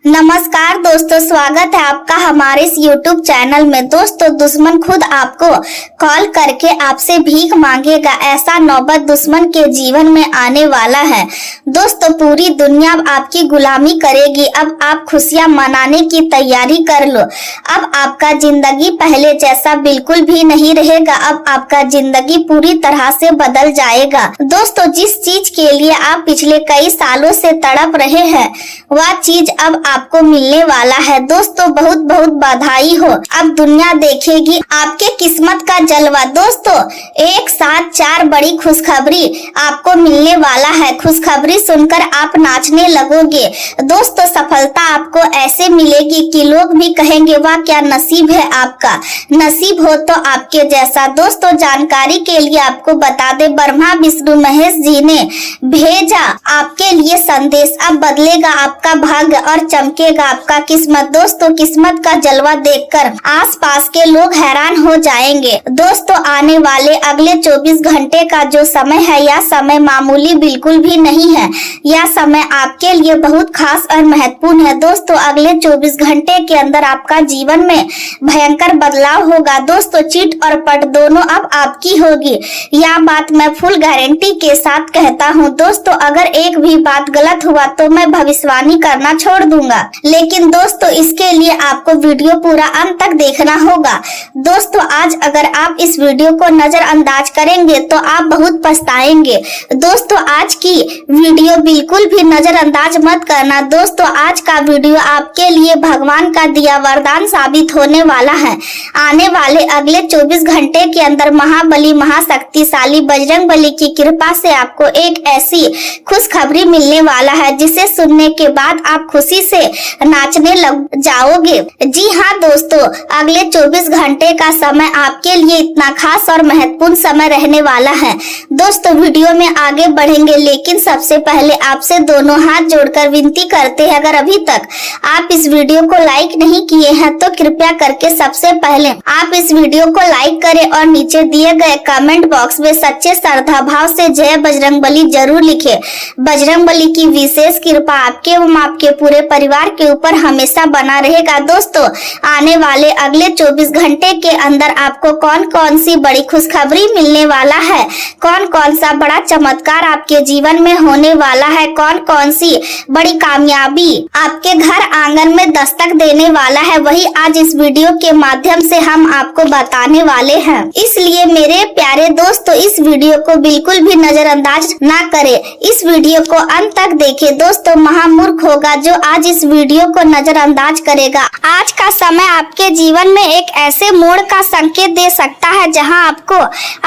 नमस्कार दोस्तों, स्वागत है आपका हमारे इस YouTube चैनल में। दोस्तों, दुश्मन खुद आपको कॉल करके आपसे भीख मांगेगा, ऐसा नौबत दुश्मन के जीवन में आने वाला है। दोस्तों, पूरी दुनिया आपकी गुलामी करेगी। अब आप खुशियां मनाने की तैयारी कर लो। अब आपका जिंदगी पहले जैसा बिल्कुल भी नहीं रहेगा। अब आपका जिंदगी पूरी तरह से बदल जाएगा। दोस्तों, जिस चीज के लिए आप पिछले कई सालों से तड़प रहे हैं, वह चीज अब आपको मिलने वाला है। दोस्तों, बहुत बहुत बधाई हो। अब दुनिया देखेगी आपके किस्मत का जलवा। दोस्तों, एक साथ 4 बड़ी खुशखबरी आपको मिलने वाला है। खुशखबरी सुनकर आप नाचने लगोगे। दोस्तों, सफलता आपको ऐसे मिलेगी कि लोग भी कहेंगे वाह क्या नसीब है आपका। नसीब हो तो आपके जैसा। दोस्तों, जानकारी के लिए आपको बता दे, ब्रह्मा विष्णु महेश जी ने भेजा आपके लिए संदेश। अब बदलेगा आपका भाग्य और चमकेगा आपका किस्मत। दोस्तों, किस्मत का जलवा देखकर आसपास के लोग हैरान हो जाएंगे। दोस्तों, आने वाले अगले 24 घंटे का जो समय है, यह समय मामूली बिल्कुल भी नहीं है। यह समय आपके लिए बहुत खास और महत्वपूर्ण है। दोस्तों, अगले 24 घंटे के अंदर आपका जीवन में भयंकर बदलाव होगा। दोस्तों, चिट और पट दोनों अब आपकी होगी। यह बात मैं फुल गारंटी के साथ कहता हूँ। दोस्तों, अगर एक भी बात गलत हुआ तो मैं भविष्यवाणी करना छोड़ दूंगा, लेकिन दोस्तों इसके लिए आपको वीडियो पूरा अंत तक देखना होगा। दोस्तों, आज अगर आप इस वीडियो को नजरअंदाज करेंगे तो आप बहुत पछताएंगे। दोस्तों, आज की वीडियो बिल्कुल भी नजरअंदाज मत करना। दोस्तों, आज का वीडियो आपके लिए भगवान का दिया वरदान साबित होने वाला है। आने वाले अगले 24 घंटे के अंदर महाबली महाशक्तिशाली बजरंगबली की कृपा से आपको एक ऐसी खुशखबरी मिलने वाला है जिसे सुनने के बाद आप खुशी से नाचने लग जाओगे। जी हाँ दोस्तों, अगले 24 घंटे का समय आपके लिए इतना खास और महत्वपूर्ण समय रहने वाला है। दोस्तों, वीडियो में आगे बढ़ेंगे, लेकिन सबसे पहले आपसे दोनों हाथ जोड़कर विनती करते हैं, अगर अभी तक आप इस वीडियो को लाइक नहीं किए हैं तो कृपया करके सबसे पहले आप इस वीडियो को लाइक करें और नीचे दिए गए कमेंट बॉक्स में सच्चे श्रद्धा भाव से जय बजरंगबली जरूर लिखें। बजरंगबली की विशेष कृपा आपके एवं आपके पूरे परिवार के ऊपर हमेशा बना रहेगा। दोस्तों, आने वाले अगले 24 घंटे के अंदर आपको कौन कौन सी बड़ी खुशखबरी मिलने वाला है, कौन कौन सा बड़ा चमत्कार आपके जीवन में होने वाला है, कौन कौन सी बड़ी कामयाबी आपके घर आंगन में दस्तक देने वाला है, वही आज इस वीडियो के माध्यम से हम आपको बताने वाले हैं। इसलिए मेरे प्यारे दोस्तों, इस वीडियो को बिल्कुल भी नजरअंदाज ना करें। इस वीडियो को अंत तक देखें। दोस्तों, महामूर्ख होगा जो आज इस वीडियो को नजरअंदाज करेगा। आज का समय आपके जीवन में एक ऐसे मोड़ का संकेत दे सकता है जहां आपको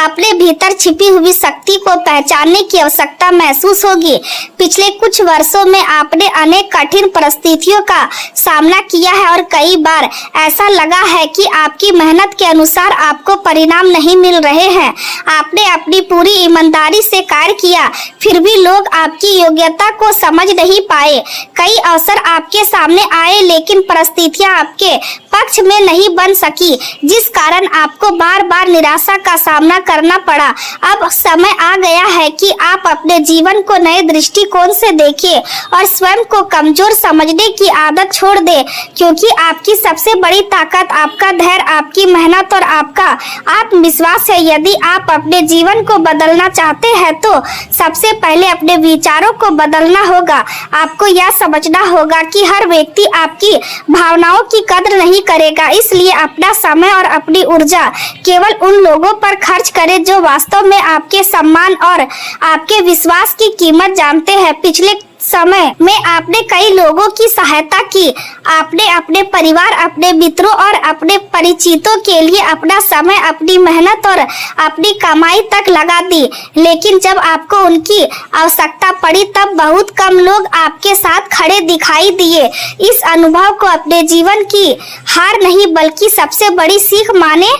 अपने भीतर छिपी हुई शक्ति को पहचानने की आवश्यकता महसूस होगी। पिछले कुछ वर्षों में आपने अनेक कठिन परिस्थितियों का सामना किया है और कई बार ऐसा लगा है कि आपकी मेहनत के अनुसार आपको परिणाम नहीं मिल रहे हैं। आपने अपनी पूरी ईमानदारी से कार्य किया, फिर भी लोग आपकी योग्यता को समझ नहीं पाए। कई अवसर आपके सामने आए, लेकिन परिस्थितियां आपके पक्ष में नहीं बन सकी, जिस कारण आपको बार बार निराशा का सामना करना पड़ा। अब समय आ गया है कि आप अपने जीवन को नए दृष्टिकोण से देखिए और स्वयं को कमजोर समझने की आदत छोड़ दें, क्योंकि आपकी सबसे बड़ी ताकत आपका धैर्य, आपकी मेहनत और आपका आत्मविश्वास है। यदि आप अपने जीवन को बदलना चाहते हैं तो सबसे पहले अपने विचारों को बदलना होगा। आपको यह समझना होगा कि हर व्यक्ति आपकी भावनाओं की कद्र नहीं करेगा, इसलिए अपना समय और अपनी ऊर्जा केवल उन लोगों पर खर्च करें जो वास्तव में आपके सम्मान और आपके विश्वास की कीमत जानते हैं। पिछले समय में आपने कई लोगों की सहायता की। आपने अपने परिवार, अपने मित्रों और अपने परिचितों के लिए अपना समय, अपनी मेहनत और अपनी कमाई तक लगा दी, लेकिन जब आपको उनकी आवश्यकता पड़ी तब बहुत कम लोग आपके साथ खड़े दिखाई दिए। इस अनुभव को अपने जीवन की हार नहीं बल्कि सबसे बड़ी सीख माने,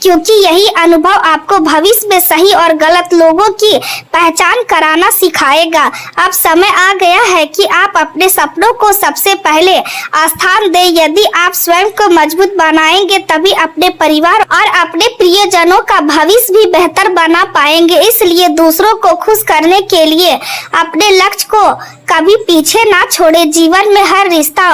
क्योंकि यही अनुभव आपको भविष्य में सही और गलत लोगों की पहचान कराना सिखाएगा। अब समय आ गया बताया है कि आप अपने सपनों को सबसे पहले स्थान दें। यदि आप स्वयं को मजबूत बनाएंगे तभी अपने परिवार और अपने प्रियजनों का भविष्य भी बेहतर बना पाएंगे। इसलिए दूसरों को खुश करने के लिए अपने लक्ष्य को कभी पीछे ना छोड़े। जीवन में हर रिश्ता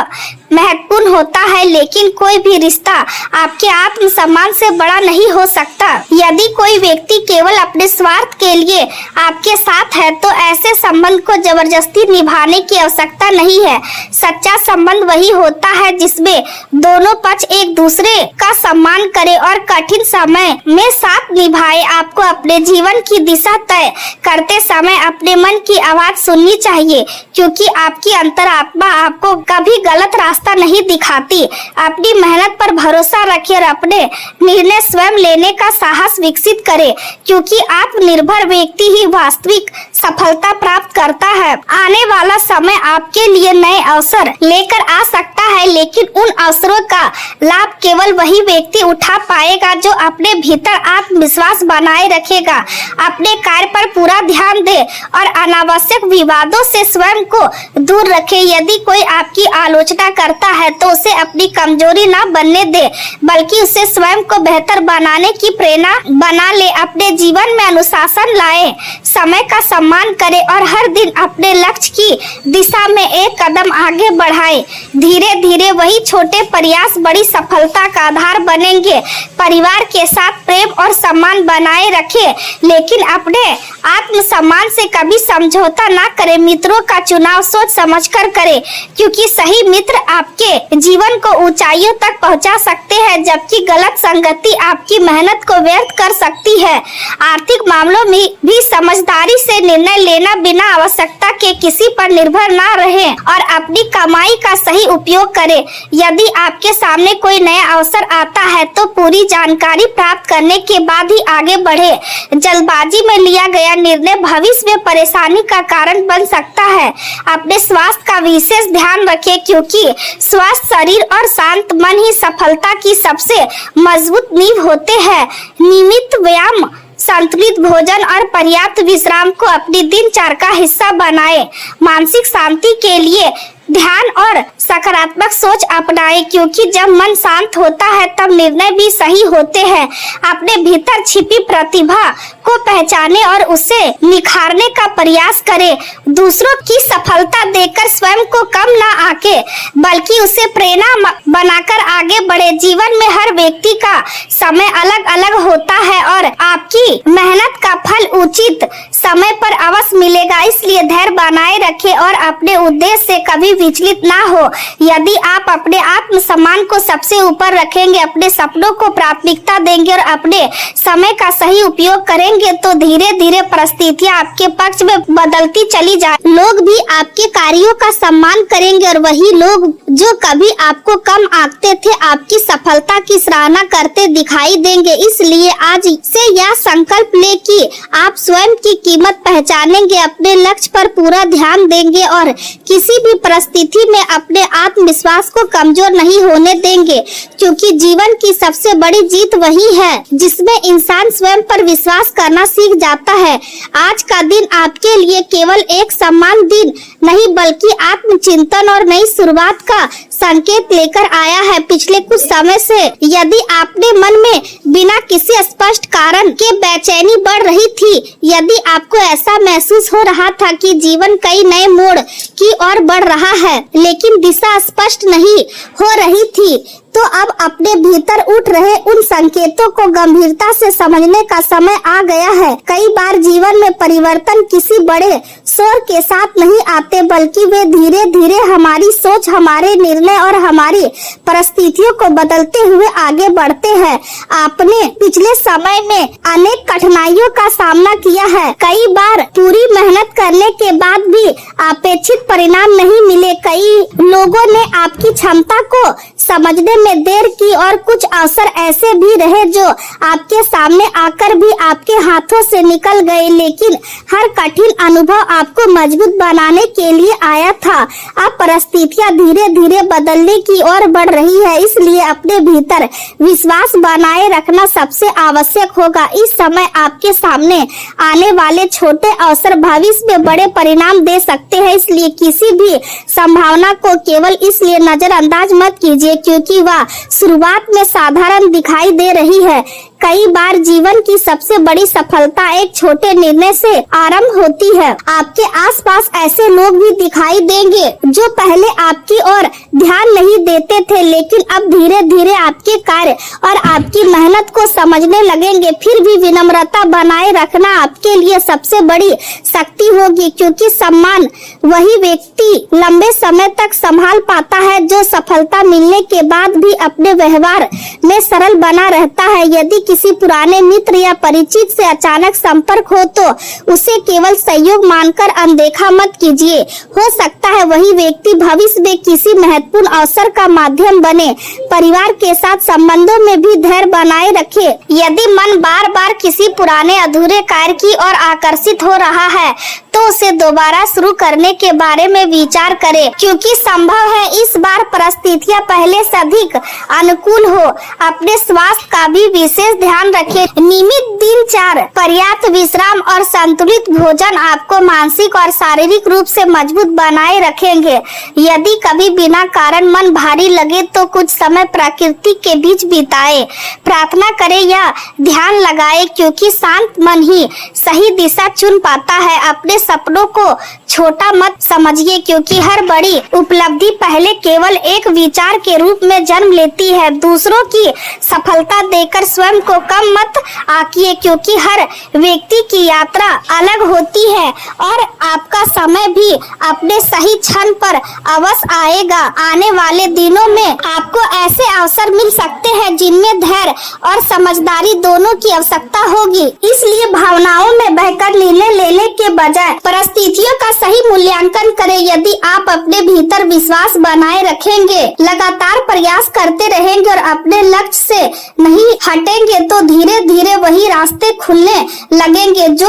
महत्वपूर्ण होता है, लेकिन कोई भी रिश्ता आपके आत्मसम्मान से बड़ा नहीं हो सकता। यदि कोई व्यक्ति केवल अपने स्वार्थ के लिए आपके साथ है तो ऐसे संबंध को जबरदस्ती निभाने की आवश्यकता नहीं है। सच्चा संबंध वही होता है जिसमें दोनों पक्ष एक दूसरे का सम्मान करे और कठिन समय में साथ निभाए। आपको अपने जीवन की दिशा तय करते समय अपने मन की आवाज सुननी चाहिए, क्योंकि आपकी अंतरात्मा आपको कभी गलत रास्ता नहीं दिखाती। अपनी मेहनत पर भरोसा रखें और अपने निर्णय स्वयं लेने का साहस विकसित करें, क्योंकि आत्मनिर्भर व्यक्ति ही वास्तविक सफलता प्राप्त करता है। आने वाला समय आपके लिए नए अवसर लेकर आ सकता है, लेकिन उन अवसरों का लाभ केवल वही व्यक्ति उठा पाएगा जो अपने भीतर आत्मविश्वास बनाए रखेगा। अपने कार्य पर पूरा ध्यान दे और अनावश्यक विवादों से स्वयं को दूर रखें। यदि कोई आपकी आलोचना करता है तो उसे अपनी कमजोरी न बनने दे, बल्कि उसे स्वयं को बेहतर बनाने की प्रेरणा बना ले। अपने जीवन में अनुशासन लाए, समय का सम्मान करें और हर दिन अपने लक्ष्य की दिशा में एक कदम आगे बढ़ाएं। धीरे धीरे वही छोटे प्रयास बड़ी सफलता का आधार बनेंगे। परिवार के साथ प्रेम और सम्मान बनाए रखें, लेकिन अपने आत्मसम्मान से कभी समझौता ना करें। मित्रों का चुनाव सोच समझकर करें, क्योंकि सही मित्र आपके जीवन को ऊंचाइयों तक पहुंचा सकते हैं, जबकि गलत संगति आपकी मेहनत को व्यर्थ कर सकती है। आर्थिक मामलों में भी समझदारी से निर्णय लेना, बिना आवश्यकता के किसी पर निर्भर ना रहें और अपनी कमाई का सही उपयोग करें। यदि आपके सामने कोई नया अवसर आता है तो पूरी जानकारी प्राप्त करने के बाद ही आगे बढ़े। जल्दबाजी में लिया गया निर्णय भविष्य में परेशानी का कारण बन सकता है। अपने स्वास्थ्य का विशेष ध्यान रखें, क्योंकि स्वस्थ शरीर और शांत मन ही सफलता की सबसे मजबूत नींव होते हैं। नियमित व्यायाम, संतुलित भोजन और पर्याप्त विश्राम को अपनी दिनचर्या का हिस्सा बनाएं। मानसिक शांति के लिए ध्यान और सकारात्मक सोच अपनाएं, क्योंकि जब मन शांत होता है तब निर्णय भी सही होते हैं। अपने भीतर छिपी प्रतिभा को पहचाने और उसे निखारने का प्रयास करें। दूसरों की सफलता देखकर स्वयं को कम ना आके, बल्कि उसे प्रेरणा बनाकर आगे बढ़े। जीवन में हर व्यक्ति का समय अलग अलग होता है और आपकी मेहनत का फल उचित समय पर अवश्य मिलेगा। इसलिए धैर्य बनाए रखें और अपने उद्देश्य से कभी विचलित ना हो। यदि आप अपने आत्मसम्मान को सबसे ऊपर रखेंगे, अपने सपनों को प्राथमिकता देंगे और अपने समय का सही उपयोग करेंगे, तो धीरे धीरे परिस्थितियां आपके पक्ष में बदलती चली जाए। लोग भी आपके कार्यों का सम्मान करेंगे और वही लोग जो कभी आपको कम आंकते थे, आपकी सफलता की सराहना करते दिखाई देंगे। इसलिए आज से यह संकल्प ले कि आप स्वयं की कीमत पहचानेंगे, अपने लक्ष्य पर पूरा ध्यान देंगे और किसी भी परिस्थिति में अपने आत्मविश्वास को कमजोर नहीं होने देंगे, क्योंकि जीवन की सबसे बड़ी जीत वही है जिसमें इंसान स्वयं पर विश्वास करना सीख जाता है। आज का दिन आपके लिए केवल एक सम्मान दिन नहीं, बल्कि आत्मचिंतन और नई शुरुआत का संकेत लेकर आया है। पिछले कुछ समय से यदि आपने मन में बिना किसी स्पष्ट कारण के बेचैनी बढ़ रही थी, यदि आपको ऐसा महसूस हो रहा था कि जीवन कई नए मोड़ की ओर बढ़ रहा है लेकिन दिशा स्पष्ट नहीं हो रही थी, तो अब अपने भीतर उठ रहे उन संकेतों को गंभीरता से समझने का समय आ गया है। कई बार जीवन में परिवर्तन किसी बड़े शोर के साथ नहीं आते, बल्कि वे धीरे धीरे हमारी सोच, हमारे निर्णय और हमारी परिस्थितियों को बदलते हुए आगे बढ़ते हैं। आपने पिछले समय में अनेक कठिनाइयों का सामना किया है। कई बार पूरी मेहनत करने के बाद भी अपेक्षित परिणाम नहीं मिले। कई लोगों ने आपकी क्षमता को समझने में देर की और कुछ अवसर ऐसे भी रहे जो आपके सामने आकर भी आपके हाथों से निकल गए, लेकिन हर कठिन अनुभव आपको मजबूत बनाने के लिए आया था। अब परिस्थितियां धीरे धीरे बदलने की ओर बढ़ रही है, इसलिए अपने भीतर विश्वास बनाए रखना सबसे आवश्यक होगा। इस समय आपके सामने आने वाले छोटे अवसर भविष्य में बड़े परिणाम दे सकते हैं, इसलिए किसी भी संभावना को केवल इसलिए नजरअंदाज मत कीजिए क्योंकि वह शुरुआत में साधारण दिखाई दे रही है। कई बार जीवन की सबसे बड़ी सफलता एक छोटे निर्णय से आरंभ होती है। आपके आसपास ऐसे लोग भी दिखाई देंगे जो पहले आपकी ओर ध्यान नहीं देते थे, लेकिन अब धीरे धीरे आपके कार्य और आपकी मेहनत को समझने लगेंगे। फिर भी विनम्रता बनाए रखना आपके लिए सबसे बड़ी शक्ति होगी, क्योंकि सम्मान वही व्यक्ति लंबे समय तक संभाल पाता है जो सफलता मिलने के बाद भी अपने व्यवहार में सरल बना रहता है। यदि किसी पुराने मित्र या परिचित से अचानक संपर्क हो तो उसे केवल सहयोग मानकर अनदेखा मत कीजिए। हो सकता है वही व्यक्ति भविष्य में किसी महत्वपूर्ण अवसर का माध्यम बने। परिवार के साथ संबंधों में भी धैर्य बनाए रखे। यदि मन बार बार किसी पुराने अधूरे कार्य की ओर आकर्षित हो रहा है तो उसे दोबारा शुरू करने के बारे में विचार करें, क्योंकि संभव है इस बार परिस्थितियां पहले से अधिक अनुकूल हो। अपने स्वास्थ्य का भी विशेष ध्यान रखें। नियमित दिनचर्या, पर्याप्त विश्राम और संतुलित भोजन आपको मानसिक और शारीरिक रूप से मजबूत बनाए रखेंगे। यदि कभी बिना कारण मन भारी लगे तो कुछ समय प्रकृति के बीच बिताएं, प्रार्थना करें या ध्यान लगाएं, क्योंकि शांत मन ही सही दिशा चुन पाता है। अपने सपनों को छोटा मत समझिए, क्योंकि हर बड़ी उपलब्धि पहले केवल एक विचार के रूप में जन्म लेती है। दूसरों की सफलता देखकर स्वयं को कम मत आंकिए, क्योंकि हर व्यक्ति की यात्रा अलग होती है और आपका समय भी अपने सही क्षण पर अवश्य आएगा। आने वाले दिनों में आपको ऐसे अवसर मिल सकते हैं जिनमें धैर्य और समझदारी दोनों की आवश्यकता होगी। इसलिए भावनाओं में बहकर निर्णय लेने के बजाय परिस्थितियों का सही मूल्यांकन करें। यदि आप अपने भीतर विश्वास बनाए रखेंगे, लगातार प्रयास करते रहेंगे और अपने लक्ष्य से नहीं हटेंगे तो धीरे धीरे वही रास्ते खुलने लगेंगे जो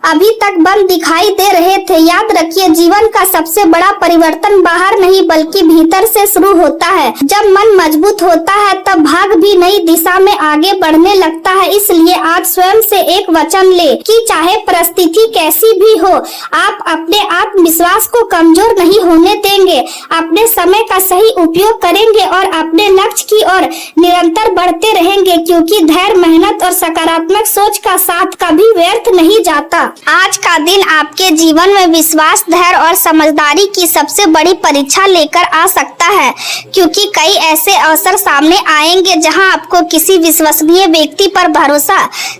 अभी तक बंद दिखाई दे रहे थे। याद रखिए, जीवन का सबसे बड़ा परिवर्तन बाहर नहीं बल्कि भीतर से शुरू होता है। जब मन मजबूत होता है तब भाग भी नई दिशा में आगे बढ़ने लगता है। इसलिए आज स्वयं से एक वचन ले कि चाहे परिस्थिति कैसी भी हो, आप अपने आत्मविश्वास को कमजोर नहीं होने देंगे। अपने समय का सही उपयोग करेंगे और अपने लक्ष्य की ओर निरंतर बढ़ते रहेंगे, क्योंकि धैर्य, मेहनत और सकारात्मक सोच का साथ कभी व्यर्थ नहीं जाता। आज का दिन आपके जीवन में विश्वास, धैर्य और समझदारी की सबसे बड़ी परीक्षा लेकर आ सकता है, क्योंकि कई ऐसे अवसर सामने आएंगे जहां आपको किसी विश्वसनीय व्यक्ति पर भरोसा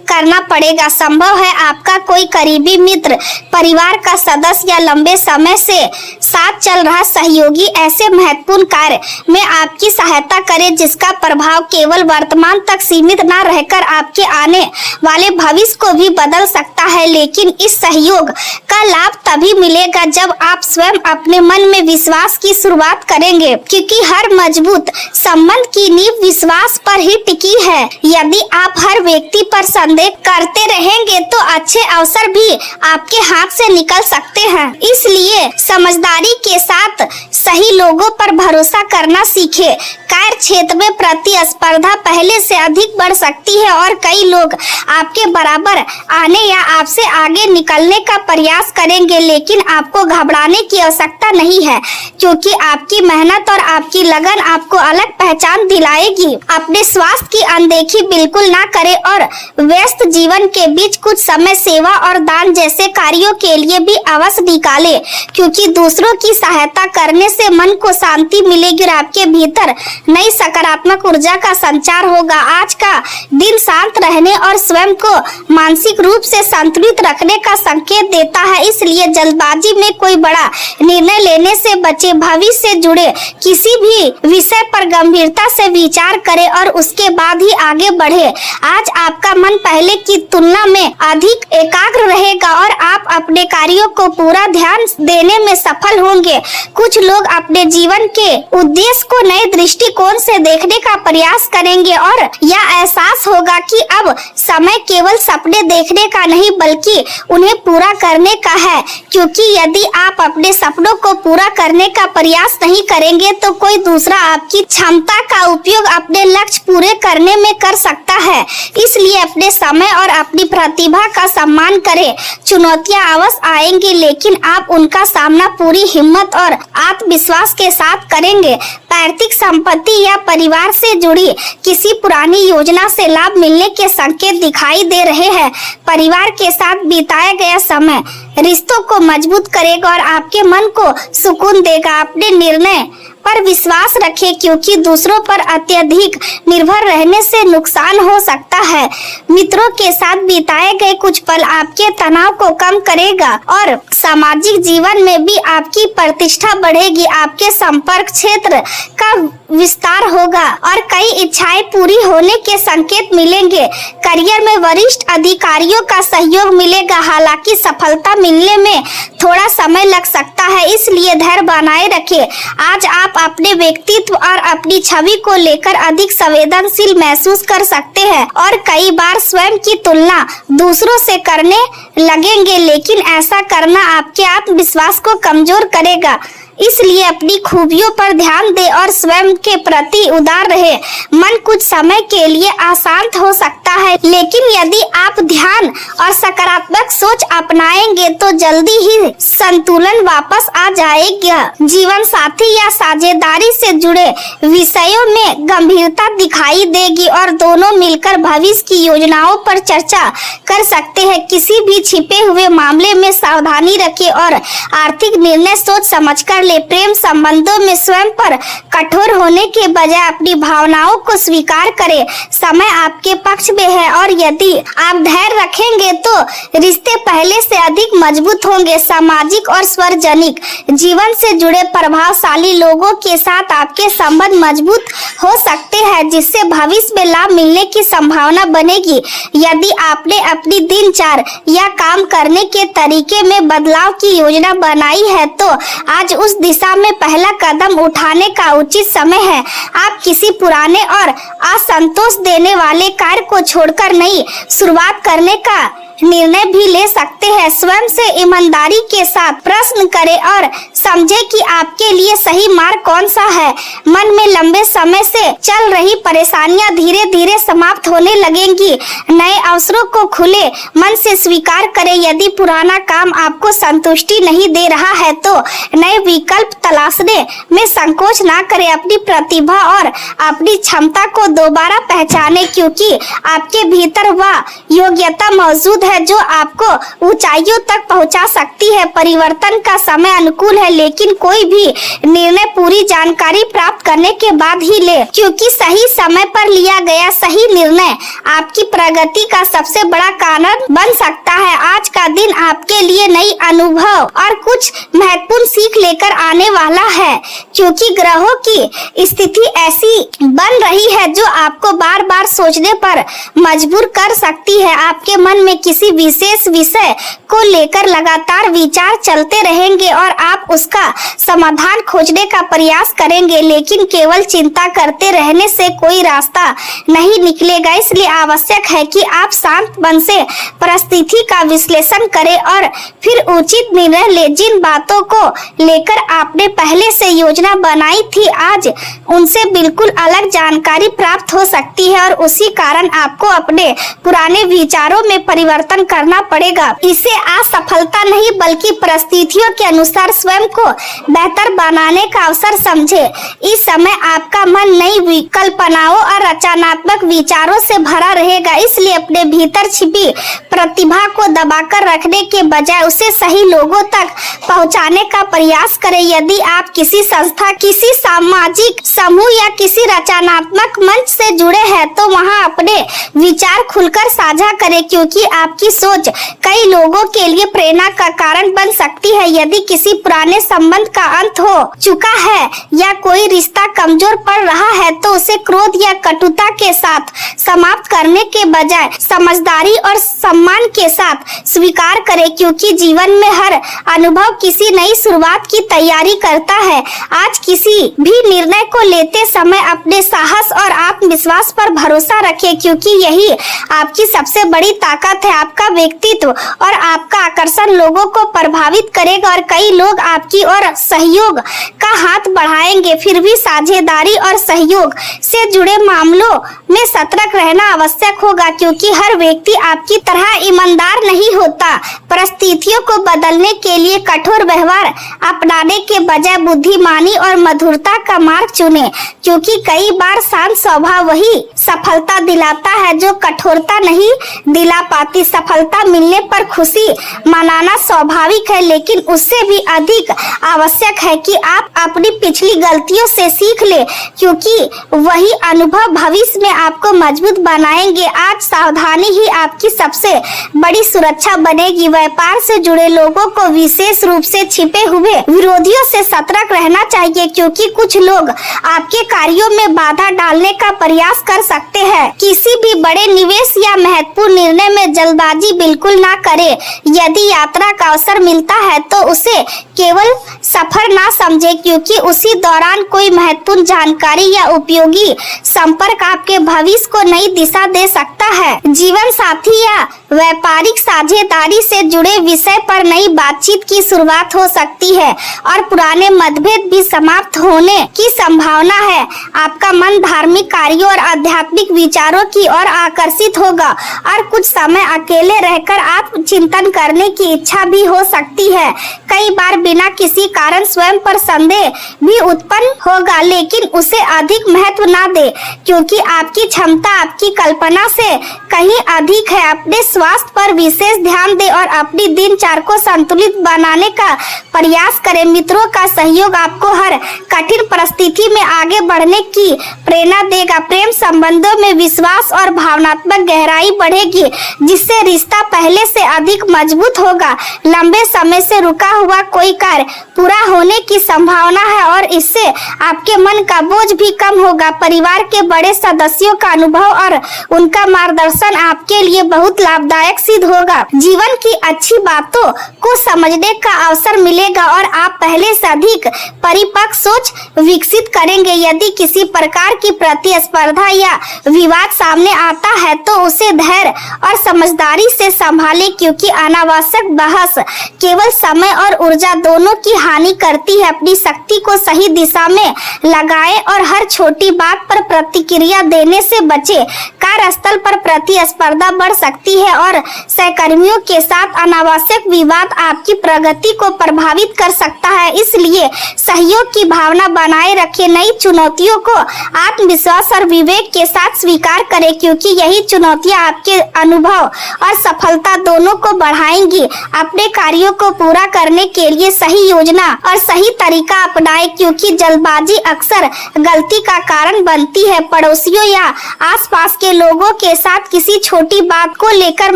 करना पड़ेगा। संभव है आपका कोई करीबी मित्र, परिवार का सदस्य या लंबे समय से साथ चल रहा सहयोगी ऐसे महत्वपूर्ण कार्य में आपकी सहायता करे जिसका प्रभाव केवल वर्तमान तक सीमित न रहकर आपके आने वाले भविष्य को भी बदल सकता है। लेकिन इस सहयोग का लाभ तभी मिलेगा जब आप स्वयं अपने मन में विश्वास की शुरुआत करेंगे, क्योंकि हर मजबूत संबंध की नींव विश्वास पर ही टिकी है। यदि आप हर व्यक्ति पर संदेह करते रहेंगे तो अच्छे अवसर भी आपके हाथ से निकल सकते हैं। इसलिए समझदारी के साथ सही लोगों पर भरोसा करना सीखें। कार्य क्षेत्र में प्रतिस्पर्धा पहले से अधिक बढ़ सकती है और कई लोग आपके बराबर आने या आपसे आगे निकलने का प्रयास करेंगे, लेकिन आपको घबराने की आवश्यकता नहीं है, क्योंकि आपकी मेहनत और आपकी लगन आपको अलग पहचान दिलाएगी। अपने स्वास्थ्य की अनदेखी बिल्कुल ना करें और व्यस्त जीवन के बीच कुछ समय सेवा और दान जैसे कार्यों के लिए भी अवश्य निकालें, क्योंकि दूसरों की सहायता करने से मन को शांति मिलेगी और आपके भीतर नई सकारात्मक ऊर्जा का संचार होगा। आज का दिन शांत रहने और स्वयं को मानसिक रूप से संतुलित रखने का संकेत देता है, इसलिए जल्दबाजी में कोई बड़ा निर्णय लेने से बचे। भविष्य से जुड़े किसी भी विषय पर गंभीरता से विचार करें और उसके बाद ही आगे बढ़े। आज आपका मन पहले की तुलना में अधिक एकाग्र रहेगा और आप अपने कार्यों को पूरा ध्यान देने में सफल सफल होंगे। कुछ लोग अपने जीवन के उद्देश्य को नए दृष्टिकोण से देखने का प्रयास करेंगे और यह एहसास होगा कि अब समय केवल सपने देखने का नहीं बल्कि उन्हें पूरा करने का है, क्योंकि यदि आप अपने सपनों को पूरा करने का प्रयास नहीं करेंगे तो कोई दूसरा आपकी क्षमता का उपयोग अपने लक्ष्य पूरे करने में कर सकता है। इसलिए अपने समय और अपनी प्रतिभा का सम्मान करें। चुनौतियां अवश्य आएंगी, लेकिन आप उनका सामना पूरी हिम्मत और आत्मविश्वास के साथ करेंगे। पैतृक संपत्ति या परिवार से जुड़ी किसी पुरानी योजना से लाभ मिलने के संकेत दिखाई दे रहे हैं। परिवार के साथ बिताया गया समय रिश्तों को मजबूत करेगा और आपके मन को सुकून देगा। अपने निर्णय पर विश्वास रखें, क्योंकि दूसरों पर अत्यधिक निर्भर रहने से नुकसान हो सकता है। मित्रों के साथ बिताए गए कुछ पल आपके तनाव को कम करेगा और सामाजिक जीवन में भी आपकी प्रतिष्ठा बढ़ेगी। आपके संपर्क क्षेत्र का विस्तार होगा और कई इच्छाएं पूरी होने के संकेत मिलेंगे। करियर में वरिष्ठ अधिकारियों का सहयोग मिलेगा, हालांकि सफलता मिलने में थोड़ा समय लग सकता है, इसलिए धैर्य बनाए रखें। आज आप अपने व्यक्तित्व और अपनी छवि को लेकर अधिक संवेदनशील महसूस कर सकते हैं और कई बार स्वयं की तुलना दूसरों से करने लगेंगे, लेकिन ऐसा करना आपके आत्मविश्वास को कमजोर करेगा। इसलिए अपनी खूबियों पर ध्यान दें और स्वयं के प्रति उदार रहे। मन कुछ समय के लिए अशांत हो सकता है, लेकिन यदि आप ध्यान और सकारात्मक सोच अपनाएंगे तो जल्दी ही संतुलन वापस आ जाएगा। जीवन साथी या साझेदारी से जुड़े विषयों में गंभीरता दिखाई देगी और दोनों मिलकर भविष्य की योजनाओं पर चर्चा कर सकते हैं। किसी भी छिपे हुए मामले में सावधानी रखें और आर्थिक निर्णय सोच समझकर प्रेम संबंधों में स्वयं पर कठोर होने के बजाय अपनी भावनाओं को स्वीकार करें। समय आपके पक्ष में है और यदि आप धैर्य रखेंगे तो रिश्ते पहले से अधिक मजबूत होंगे। सामाजिक और सार्वजनिक जीवन से जुड़े प्रभावशाली लोगों के साथ आपके संबंध मजबूत हो सकते हैं, जिससे भविष्य में लाभ मिलने की संभावना बनेगी। यदि आपने अपनी दिनचर्या या काम करने के तरीके में बदलाव की योजना बनाई है तो आज उस दिशा में पहला कदम उठाने का उचित समय है। आप किसी पुराने और असंतोष देने वाले कार्य को छोड़कर नई शुरुआत करने का निर्णय भी ले सकते हैं। स्वयं से ईमानदारी के साथ प्रश्न करें और समझें कि आपके लिए सही मार्ग कौन सा है। मन में लंबे समय से चल रही परेशानियां धीरे धीरे समाप्त होने लगेंगी। नए अवसरों को खुले मन से स्वीकार करें। यदि पुराना काम आपको संतुष्टि नहीं दे रहा है तो नए विकल्प तलाशने में संकोच ना करें। अपनी प्रतिभा और अपनी क्षमता को दोबारा पहचानें, क्योंकि आपके भीतर वह योग्यता मौजूद है जो आपको ऊंचाइयों तक पहुंचा सकती है। परिवर्तन का समय अनुकूल है, लेकिन कोई भी निर्णय पूरी जानकारी प्राप्त करने के बाद ही ले, क्योंकि सही समय पर लिया गया सही निर्णय आपकी प्रगति का सबसे बड़ा कारण बन सकता है। आज का दिन आपके लिए नई अनुभव और कुछ महत्वपूर्ण सीख लेकर आने वाला है, क्योंकि ग्रहों की स्थिति ऐसी बन रही है जो आपको बार बार सोचने पर मजबूर कर सकती है। आपके मन में किसी विशेष विषय को लेकर लगातार विचार चलते रहेंगे और आप उसका समाधान खोजने का प्रयास करेंगे, लेकिन केवल चिंता करते रहने से कोई रास्ता नहीं निकलेगा। इसलिए आवश्यक है कि आप शांत मन से परिस्थिति का विश्लेषण करें और फिर उचित निर्णय लें। जिन बातों को लेकर आपने पहले से योजना बनाई थी, आज उनसे बिल्कुल अलग जानकारी प्राप्त हो सकती है और उसी कारण आपको अपने पुराने विचारों में परिवर्तन करना पड़ेगा। इसे असफलता नहीं बल्कि परिस्थितियों के अनुसार स्वयं को बेहतर बनाने का अवसर समझे। इस समय आपका मन नई विकल्पनाओं और रचनात्मक विचारों से भरा रहेगा, इसलिए अपने भीतर छिपी प्रतिभा को दबाकर रखने के बजाय उसे सही लोगों तक पहुंचाने का प्रयास करें। यदि आप किसी संस्था, किसी सामाजिक समूह या किसी रचनात्मक मंच से जुड़े हैं तो वहां अपने विचार खुलकर साझा करें, क्योंकि आपकी सोच कई लोगों के लिए प्रेरणा का कारण बन सकती है। यदि किसी पुराने संबंध का अंत हो चुका है या कोई रिश्ता कमजोर पड़ रहा है तो उसे क्रोध या कटुता के साथ समाप्त करने के बजाय समझदारी और सम्मान के साथ स्वीकार करें, क्योंकि जीवन में हर अनुभव किसी नई शुरुआत की तैयारी करता है। आज किसी भी निर्णय को लेते समय अपने साहस और आत्मविश्वास पर भरोसा रखें, क्योंकि यही आपकी सबसे बड़ी ताकत है। आपका व्यक्तित्व और आपका आकर्षण लोगों को प्रभावित करेगा और कई लोग आपकी ओर सहयोग का हाथ बढ़ाएंगे। फिर भी साझेदारी और सहयोग से जुड़े मामलों में सतर्क रहना आवश्यक होगा, क्योंकि हर व्यक्ति आपकी तरह ईमानदार नहीं होता। परिस्थितियों को बदलने के लिए कठोर व्यवहार अपनाने के बजाय बुद्धिमानी और मधुरता का मार्ग चुनें, क्योंकि कई बार शांत स्वभाव वही सफलता दिलाता है जो कठोरता नहीं दिला पाती। सफलता मिलने पर खुशी मनाना स्वाभाविक है, लेकिन उससे भी अधिक आवश्यक है कि आप अपनी पिछली गलतियों से सीख ले, क्योंकि वही अनुभव भविष्य में आपको मजबूत बनाएंगे। आज सावधानी ही आपकी सबसे बड़ी सुरक्षा बनेगी। व्यापार से जुड़े लोगों को विशेष रूप से छिपे हुए विरोधियों से सतर्क रहना चाहिए, क्योंकि कुछ लोग आपके कार्यों में बाधा डालने का प्रयास कर सकते हैं। किसी भी बड़े निवेश या महत्वपूर्ण निर्णय में जल्दबाजी बिल्कुल ना करें। यदि यात्रा का अवसर मिलता है तो उसे केवल सफर ना समझे, क्योंकि उसी दौरान कोई महत्वपूर्ण जानकारी या उपयोगी संपर्क आपके भविष्य को नई दिशा दे सकता है। जीवन साथी या व्यापारिक साझेदारी से जुड़े विषय पर नई बातचीत की शुरुआत हो सकती है और पुराने मतभेद भी समाप्त होने की संभावना है। आपका मन धार्मिक कार्यों और आध्यात्मिक विचारों की ओर आकर्षित होगा और कुछ समय अकेले रहकर आप चिंतन करने की इच्छा भी हो सकती है। कई बार बिना किसी कारण स्वयं पर संदेह भी उत्पन्न होगा, लेकिन उसे अधिक महत्व ना दे, क्योंकि आपकी क्षमता आपकी कल्पना से कहीं अधिक है। अपने स्वास्थ्य पर विशेष ध्यान दें और अपनी दिनचर्या को संतुलित बनाने का प्रयास करें। मित्रों का सहयोग आपको हर कठिन परिस्थिति में आगे बढ़ने की प्रेरणा देगा। प्रेम संबंधों में विश्वास और भावनात्मक गहराई बढ़ेगी, जिससे रिश्ता पहले से अधिक मजबूत होगा। लंबे समय से रुका हुआ कोई कार्य पूरा होने की संभावना है और इससे आपके मन का बोझ भी कम होगा। परिवार के बड़े सदस्यों का अनुभव और उनका मार्गदर्शन आपके लिए बहुत लाभदायक सिद्ध होगा। जीवन की अच्छी बातों को समझने का अवसर मिलेगा और आप पहले से अधिक परिपक्व सोच विकसित करेंगे। यदि किसी प्रकार की प्रतिस्पर्धा या विवाद सामने आता है तो उसे धैर्य और समझदारी से संभालें, क्योंकि अनावश्यक बहस केवल समय और ऊर्जा दोनों की हानि करती है। अपनी शक्ति को सही दिशा में लगाएं और हर छोटी बात पर प्रतिक्रिया देने से बचें। कार्यस्थल पर प्रतिस्पर्धा बढ़ सकती है और सहकर्मियों के साथ अनावश्यक विवाद आपकी प्रगति को प्रभावित कर सकता है, इसलिए सहयोग की भावना बनाए रखें। नई चुनौतियों को आत्मविश्वास और विवेक के साथ स्वीकार करें, क्योंकि यही चुनौतियां आपके अनुभव और सफलता दोनों को बढ़ाएंगी। अपने कार्यों को पूरा करने के लिए सही योजना और सही तरीका अपनाएं, क्योंकि जल्दबाजी अक्सर गलती का कारण बनती है। पड़ोसियों या आसपास के लोगों के साथ किसी छोटी बात को लेकर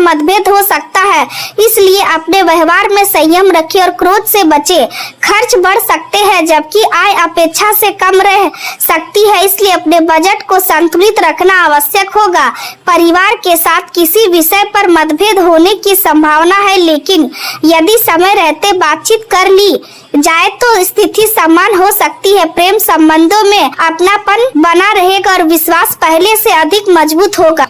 मतभेद हो सकता है, इसलिए अपने व्यवहार में संयम रखें और क्रोध से बचें। खर्च बढ़ सकते हैं जबकि आय अपेक्षा से कम रह सकती है, इसलिए अपने बजट को संतुलित रखना आवश्यक होगा। परिवार के साथ किसी विषय पर मतभेद होने की संभावना है, लेकिन यदि समय रहते बातचीत कर ली जाए तो स्थिति समान हो सकती है। प्रेम संबंधों में अपनापन बना रहेगा और विश्वास पहले से अधिक मजबूत होगा।